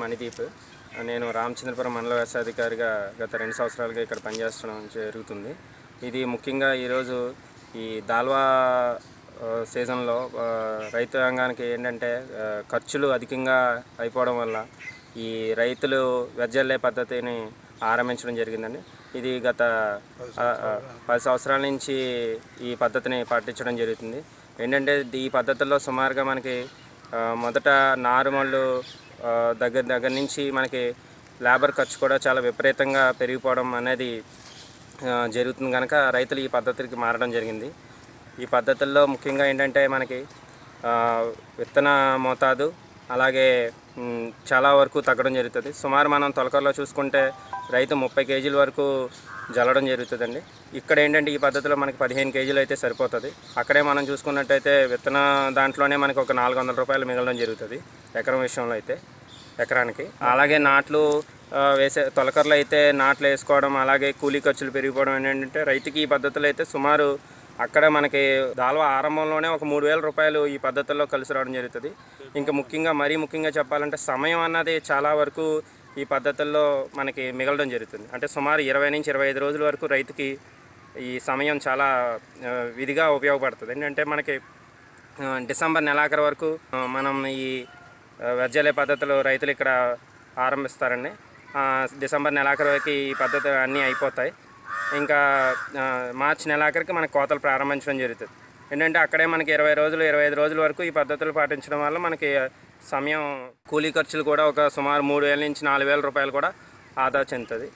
మణిదీప్. నేను రామచంద్రపురం మండల వ్యవసాయాధికారిగా గత 2 సంవత్సరాలుగా ఇక్కడ పనిచేస్తడం జరుగుతుంది. ఇది ముఖ్యంగా ఈరోజు ఈ దాల్వా సీజన్‌లో రైతాంగానికి ఏంటంటే ఖర్చులు అధికంగా అయిపోవడం వల్ల ఈ రైతులు వెదజల్లే పద్ధతిని ఆరంభించడం జరిగిందండి. ఇది గత 10 సంవత్సరాల నుంచి ఈ పద్ధతిని పాటించడం జరుగుతుంది. ఏంటంటే ఈ పద్ధతుల్లో సుమారుగా మనకి మొదట నారుమళ్ళు దగ్గర నుంచి మనకి లేబర్ ఖర్చు కూడా చాలా విపరీతంగా పెరిగిపోవడం అనేది జరుగుతుంది కనుక రైతులు ఈ పద్ధతికి మారడం జరిగింది. ఈ పద్ధతుల్లో ముఖ్యంగా ఏంటంటే మనకి విత్తన మోతాదు అలాగే చాలా వరకు తగ్గడం జరుగుతుంది. సుమారు మనం తొలకరలో చూసుకుంటే రైతు 30 కేజీల వరకు జల్లడం జరుగుతుందండి. ఇక్కడ ఏంటంటే ఈ పద్ధతిలో మనకి 15 కేజీలు అయితే సరిపోతుంది. అక్కడే మనం చూసుకున్నట్టయితే విత్తన దాంట్లోనే మనకి ఒక 400 రూపాయలు మిగలడం జరుగుతుంది ఎకరం విషయంలో అయితే ఎకరానికి. అలాగే నాట్లు వేసే తొలకరలో అయితే నాట్లు వేసుకోవడం అలాగే కూలీ ఖర్చులు పెరిగిపోవడం ఏంటంటే రైతుకి ఈ పద్ధతులు అయితే సుమారు అక్కడ మనకి దాల్వా ఆరంభంలోనే ఒక 3000 రూపాయలు ఈ పద్ధతుల్లో కలిసి రావడం జరుగుతుంది. ఇంకా మరీ ముఖ్యంగా చెప్పాలంటే సమయం అన్నది చాలా వరకు ఈ పద్ధతుల్లో మనకి మిగలడం జరుగుతుంది. అంటే సుమారు 20 నుంచి 25 రోజుల వరకు రైతుకి ఈ సమయం చాలా విధిగా ఉపయోగపడుతుంది. ఏంటంటే మనకి డిసెంబర్ నెలాఖరు వరకు మనం ఈ వెదజల్లే పద్ధతులు రైతులు ఇక్కడ ఆరంభిస్తారండి. డిసెంబర్ నెలాఖరు వరకు ఈ పద్ధతి అన్నీ అయిపోతాయి. ఇంకా మార్చి నెలాఖరికి మనకి కోతలు ప్రారంభించడం జరుగుతుంది. ఏంటంటే అక్కడే మనకి 25 రోజుల వరకు ఈ పద్ధతులు పాటించడం వల్ల మనకి సమయం కూలీ ఖర్చులు కూడా ఒక సుమారు 3000 నుంచి 4000 రూపాయలు కూడా ఆదా చెందుతుంది.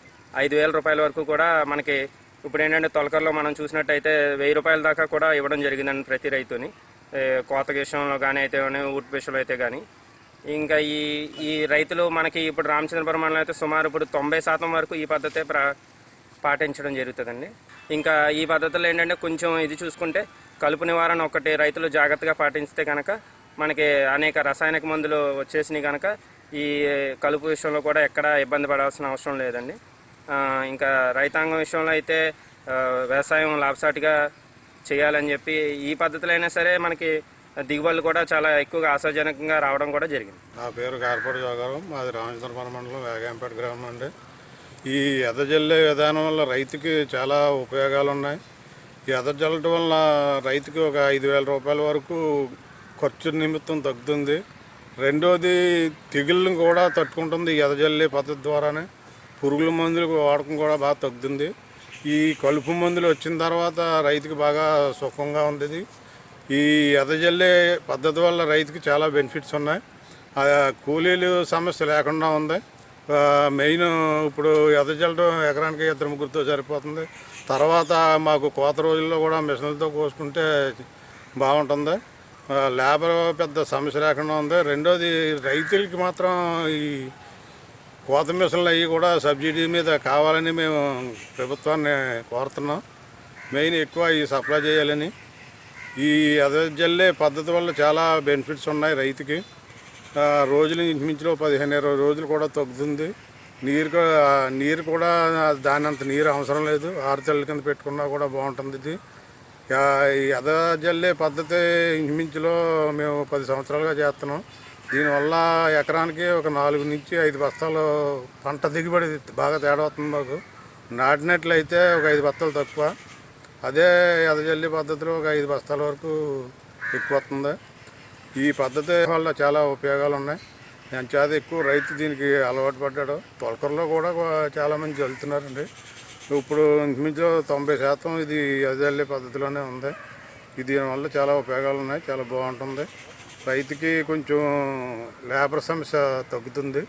5000 రూపాయల వరకు కూడా మనకి ఇప్పుడు ఏంటంటే తొలకరలో మనం చూసినట్టయితే 1000 రూపాయల దాకా కూడా ఇవ్వడం జరిగిందండి ప్రతి రైతుని. కోత విషయంలో కానీ అయితే ఊడ్పు విషయంలో అయితే కానీ. ఇంకా ఈ రైతులు మనకి ఇప్పుడు రామచంద్రపురం మండలం అయితే సుమారు ఇప్పుడు 90% వరకు ఈ పద్ధతే పాటించడం జరుగుతుందండి. ఇంకా ఈ పద్ధతుల్లో ఏంటంటే కొంచెం ఇది చూసుకుంటే కలుపు నివారణ ఒకటి రైతులు జాగ్రత్తగా పాటిస్తే కనుక మనకి అనేక రసాయనిక మందులు వచ్చేసినాయి కనుక ఈ కలుపు విషయంలో కూడా ఎక్కడ ఇబ్బంది పడాల్సిన అవసరం లేదండి. ఇంకా రైతాంగం విషయంలో అయితే వ్యవసాయం లాభసాటిగా చేయాలని చెప్పి ఈ పద్ధతులైనా సరే మనకి దిగుబడులు కూడా చాలా ఎక్కువగా ఆశాజనకంగా రావడం కూడా జరిగింది. నా పేరు కార్పొరేట్ జోగారావు, మాది రామచంద్రపురం మండలం వేగంపేట గ్రామం అండి. ఈ ఎదజల్లే విధానం వల్ల రైతుకి చాలా ఉపయోగాలు ఉన్నాయి. ఈ ఎదజల్లటం వల్ల రైతుకి ఒక 5000 రూపాయల వరకు ఖర్చు నిమిత్తం తగ్గుతుంది. రెండోది తెగుళ్ళను కూడా తట్టుకుంటుంది. ఈ ఎదజల్లే పద్ధతి ద్వారానే పురుగుల మందులు వాడకం కూడా బాగా తగ్గుతుంది. ఈ కలుపు మందులు వచ్చిన తర్వాత రైతుకి బాగా సుఖంగా ఉంది. ఈ ఎదజల్లే పద్ధతి వల్ల రైతుకి చాలా బెనిఫిట్స్ ఉన్నాయి. కూలీలు సమస్య లేకుండా ఉంది. మెయిన్ ఇప్పుడు ఎదజల్లడం ఎకరానికి 2-3తో సరిపోతుంది. తర్వాత మాకు కోత రోజుల్లో కూడా మిషన్లతో కోసుకుంటే బాగుంటుంది. లేబర్ పెద్ద సమస్య లేకుండా ఉంది. రెండోది రైతులకి మాత్రం ఈ కోత మిషన్లు అవి కూడా సబ్సిడీ మీద కావాలని మేము ప్రభుత్వాన్ని కోరుతున్నాం. మెయిన్ ఎక్కువ ఈ సప్లై చేయాలని. ఈ ఎదజల్లే పద్ధతి వల్ల చాలా బెనిఫిట్స్ ఉన్నాయి రైతుకి. రోజులు ఇంచుమించులో 15-20 రోజులు కూడా తగ్గుతుంది. నీరు కూడా దానంత నీరు అవసరం లేదు. ఆరుతెళ్ళ కింద పెట్టుకున్నా కూడా బాగుంటుంది. ఇది ఈ ఎదజల్లే పద్ధతి ఇంచుమించులో మేము 10 సంవత్సరాలుగా చేస్తున్నాం. దీనివల్ల ఎకరానికి ఒక 4 నుంచి 5 బస్తాలు పంట దిగుబడి బాగా తేడా వస్తుంది మాకు. నాటినట్లయితే ఒక 5 బస్తాలు తక్కువ. అదే ఎదజల్లే పద్ధతిలో ఒక 5 బస్తాల వరకు ఎక్కువ వస్తుంది. ఈ పద్ధతి వల్ల చాలా ఉపయోగాలు ఉన్నాయి. నేను చాలా ఎక్కువ రైతు దీనికి అలవాటు పడ్డాడు. తొలకరలో కూడా చాలామంది చల్లుతున్నారండి. ఇప్పుడు ఇంచుమించు 90% ఇది ఎదజల్లే పద్ధతిలోనే ఉంది. దీనివల్ల చాలా ఉపయోగాలు ఉన్నాయి. చాలా బాగుంటుంది. రైతుకి కొంచెం లేబర్ సమస్య తగ్గుతుంది.